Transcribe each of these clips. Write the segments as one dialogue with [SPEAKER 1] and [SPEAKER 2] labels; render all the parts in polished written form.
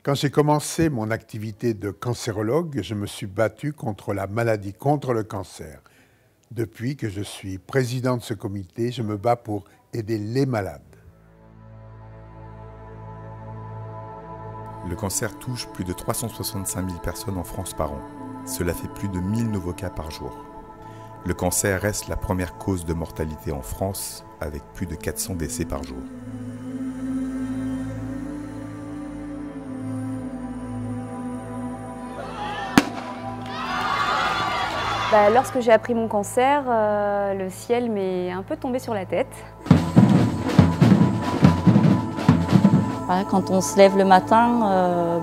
[SPEAKER 1] Quand j'ai commencé mon activité de cancérologue, je me suis battu contre la maladie, contre le cancer. Depuis que je suis président de ce comité, je me bats pour aider les malades.
[SPEAKER 2] Le cancer touche plus de 365 000 personnes en France par an. Cela fait plus de 1000 nouveaux cas par jour. Le cancer reste la première cause de mortalité en France, avec plus de 400 décès par jour.
[SPEAKER 3] Lorsque j'ai appris mon cancer, le ciel m'est un peu tombé sur la tête.
[SPEAKER 4] Quand on se lève le matin,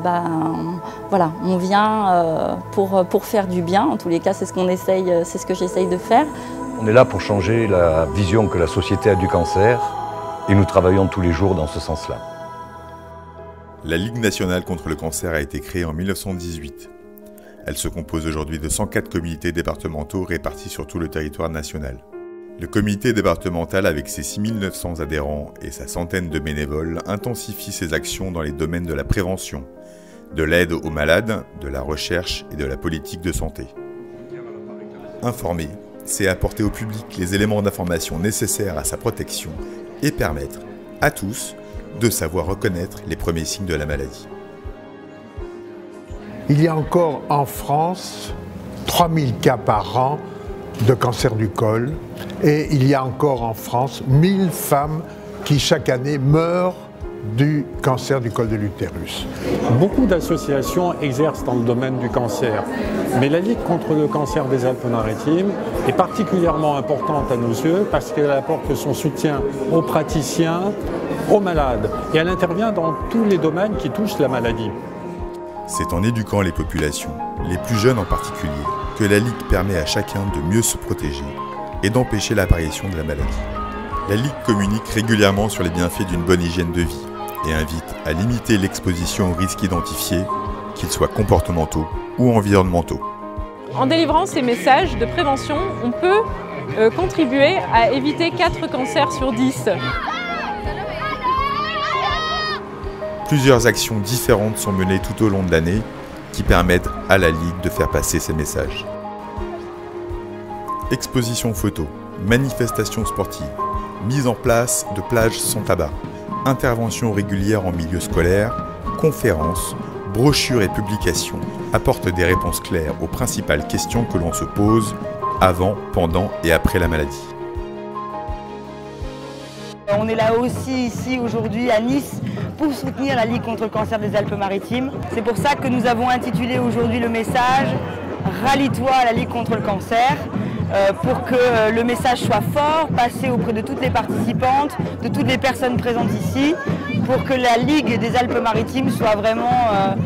[SPEAKER 4] voilà, on vient pour faire du bien. En tous les cas, c'est ce qu'on essaye, c'est ce que j'essaye de faire.
[SPEAKER 5] On est là pour changer la vision que la société a du cancer et nous travaillons tous les jours dans ce sens-là.
[SPEAKER 2] La Ligue nationale contre le cancer a été créée en 1918. Elle se compose aujourd'hui de 104 comités départementaux répartis sur tout le territoire national. Le comité départemental, avec ses 6900 adhérents et sa centaine de bénévoles, intensifie ses actions dans les domaines de la prévention, de l'aide aux malades, de la recherche et de la politique de santé. Informer, c'est apporter au public les éléments d'information nécessaires à sa protection et permettre à tous de savoir reconnaître les premiers signes de la maladie.
[SPEAKER 1] Il y a encore en France 3000 cas par an de cancer du col et il y a encore en France 1000 femmes qui chaque année meurent du cancer du col de l'utérus.
[SPEAKER 6] Beaucoup d'associations exercent dans le domaine du cancer, mais la Ligue contre le cancer des Alpes-Maritimes est particulièrement importante à nos yeux parce qu'elle apporte son soutien aux praticiens, aux malades, et elle intervient dans tous les domaines qui touchent la maladie.
[SPEAKER 2] C'est en éduquant les populations, les plus jeunes en particulier, que la Ligue permet à chacun de mieux se protéger et d'empêcher l'apparition de la maladie. La Ligue communique régulièrement sur les bienfaits d'une bonne hygiène de vie et invite à limiter l'exposition aux risques identifiés, qu'ils soient comportementaux ou environnementaux.
[SPEAKER 7] En délivrant ces messages de prévention, on peut contribuer à éviter 4 cancers sur 10.
[SPEAKER 2] Plusieurs actions différentes sont menées tout au long de l'année qui permettent à la Ligue de faire passer ces messages. Expositions photos, manifestations sportives, mise en place de plages sans tabac, interventions régulières en milieu scolaire, conférences, brochures et publications apportent des réponses claires aux principales questions que l'on se pose avant, pendant et après la maladie.
[SPEAKER 8] On est là aussi ici aujourd'hui à Nice pour soutenir la Ligue contre le cancer des Alpes-Maritimes. C'est pour ça que nous avons intitulé aujourd'hui le message « Rallie-toi à la Ligue contre le cancer » pour que le message soit fort, passé auprès de toutes les participantes, de toutes les personnes présentes ici, pour que la Ligue des Alpes-Maritimes soit vraiment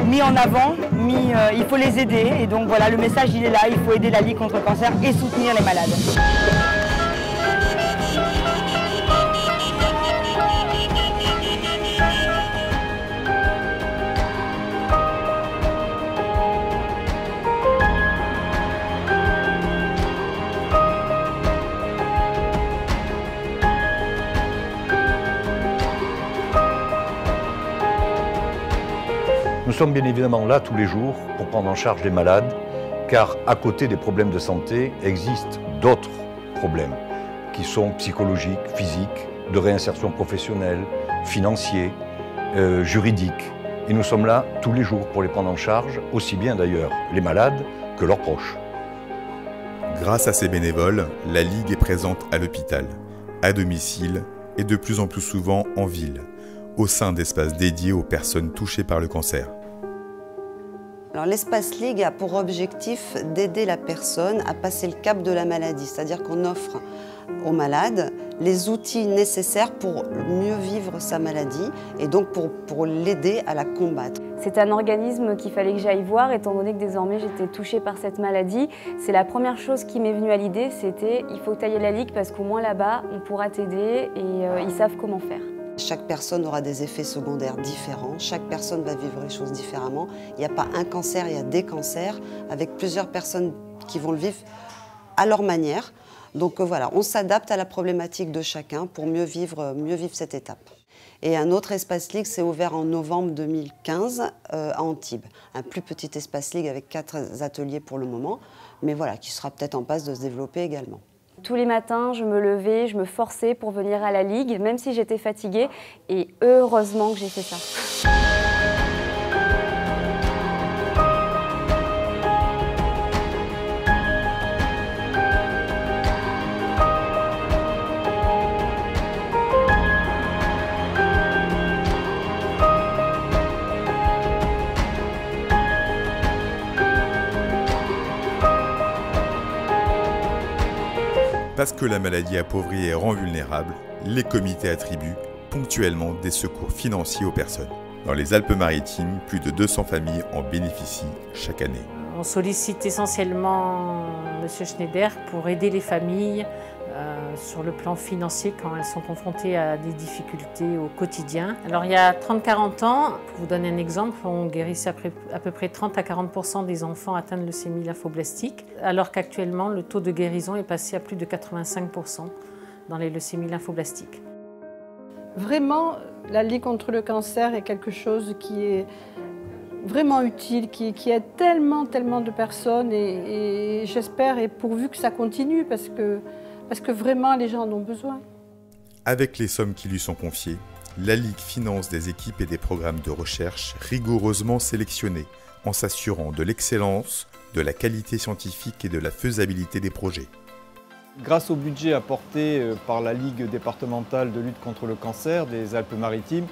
[SPEAKER 8] mis en avant, il faut les aider. Et donc voilà, le message il est là, il faut aider la Ligue contre le cancer et soutenir les malades.
[SPEAKER 5] Nous sommes bien évidemment là tous les jours pour prendre en charge les malades, car à côté des problèmes de santé existent d'autres problèmes qui sont psychologiques, physiques, de réinsertion professionnelle, financiers, juridiques. Et nous sommes là tous les jours pour les prendre en charge, aussi bien d'ailleurs les malades que leurs proches.
[SPEAKER 2] Grâce à ces bénévoles, la Ligue est présente à l'hôpital, à domicile et de plus en plus souvent en ville, au sein d'espaces dédiés aux personnes touchées par le cancer.
[SPEAKER 9] L'Espace Ligue a pour objectif d'aider la personne à passer le cap de la maladie, c'est-à-dire qu'on offre aux malades les outils nécessaires pour mieux vivre sa maladie et donc pour l'aider à la combattre.
[SPEAKER 3] C'est un organisme qu'il fallait que j'aille voir, étant donné que désormais j'étais touchée par cette maladie. C'est la première chose qui m'est venue à l'idée, c'était il faut tailler la Ligue parce qu'au moins là-bas, on pourra t'aider et ils savent comment faire.
[SPEAKER 9] Chaque personne aura des effets secondaires différents, chaque personne va vivre les choses différemment. Il n'y a pas un cancer, il y a des cancers, avec plusieurs personnes qui vont le vivre à leur manière. Donc voilà, on s'adapte à la problématique de chacun pour mieux vivre cette étape. Et un autre espace ligue s'est ouvert en novembre 2015 à Antibes. Un plus petit espace ligue avec 4 ateliers pour le moment, mais voilà, qui sera peut-être en passe de se développer également.
[SPEAKER 3] Tous les matins, je me levais, je me forçais pour venir à la ligue, même si j'étais fatiguée. Et heureusement que j'ai fait ça.
[SPEAKER 2] Parce que la maladie appauvrit et rend vulnérable, les comités attribuent ponctuellement des secours financiers aux personnes. Dans les Alpes-Maritimes, plus de 200 familles en bénéficient chaque année.
[SPEAKER 10] On sollicite essentiellement M. Schneider pour aider les familles sur le plan financier quand elles sont confrontées à des difficultés au quotidien. Alors il y a 30-40 ans, pour vous donner un exemple, on guérissait à peu près 30 à 40% des enfants atteints de leucémie lymphoblastique, alors qu'actuellement le taux de guérison est passé à plus de 85% dans les leucémies lymphoblastiques.
[SPEAKER 11] Vraiment, la Ligue contre le cancer est quelque chose qui est vraiment utile, qui aide tellement de personnes et j'espère et pourvu que ça continue parce que vraiment les gens en ont besoin.
[SPEAKER 2] Avec les sommes qui lui sont confiées, la Ligue finance des équipes et des programmes de recherche rigoureusement sélectionnés en s'assurant de l'excellence, de la qualité scientifique et de la faisabilité des projets.
[SPEAKER 12] Grâce au budget apporté par la Ligue départementale de lutte contre le cancer des Alpes-Maritimes,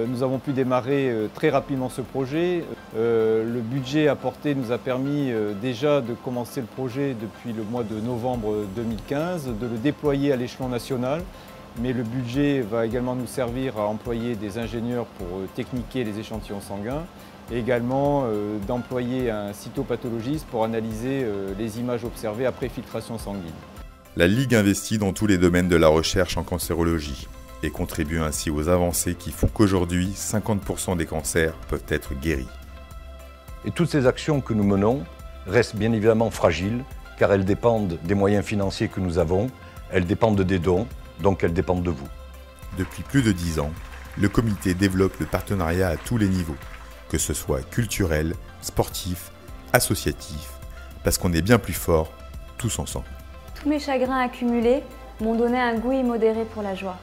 [SPEAKER 12] nous avons pu démarrer très rapidement ce projet. Le budget apporté nous a permis déjà de commencer le projet depuis le mois de novembre 2015, de le déployer à l'échelon national. Mais le budget va également nous servir à employer des ingénieurs pour techniquer les échantillons sanguins et également d'employer un cytopathologiste pour analyser les images observées après filtration sanguine.
[SPEAKER 2] La Ligue investit dans tous les domaines de la recherche en cancérologie et contribue ainsi aux avancées qui font qu'aujourd'hui, 50% des cancers peuvent être guéris.
[SPEAKER 5] Et toutes ces actions que nous menons restent bien évidemment fragiles, car elles dépendent des moyens financiers que nous avons, elles dépendent des dons, donc elles dépendent de vous.
[SPEAKER 2] Depuis plus de 10 ans, le comité développe le partenariat à tous les niveaux, que ce soit culturel, sportif, associatif, parce qu'on est bien plus fort tous ensemble.
[SPEAKER 3] Tous mes chagrins accumulés m'ont donné un goût immodéré pour la joie.